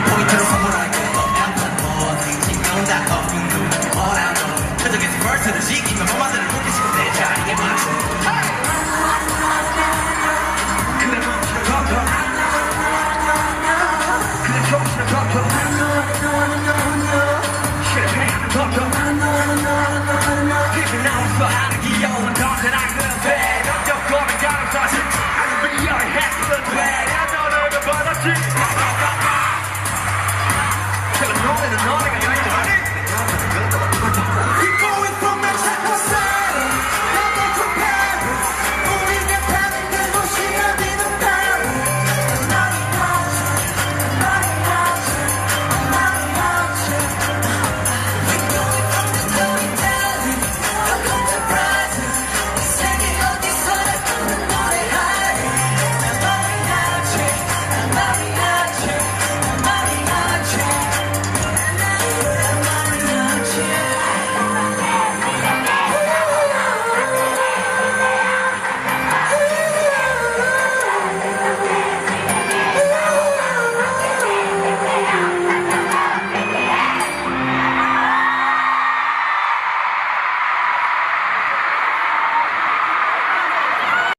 포인트로 선물할게 다 거품 뭐라도 그저께서 벌스를 시키면 엄마들을 웃기시고 내자 이게 맞죠 그래 멈추는 걷어 그래 정신을 걷어 실패하는 걷어 기분 나왔어 하는 귀여운 언제나 그래 던져보는 가는 사실 미안해 했을 때 너를 받았지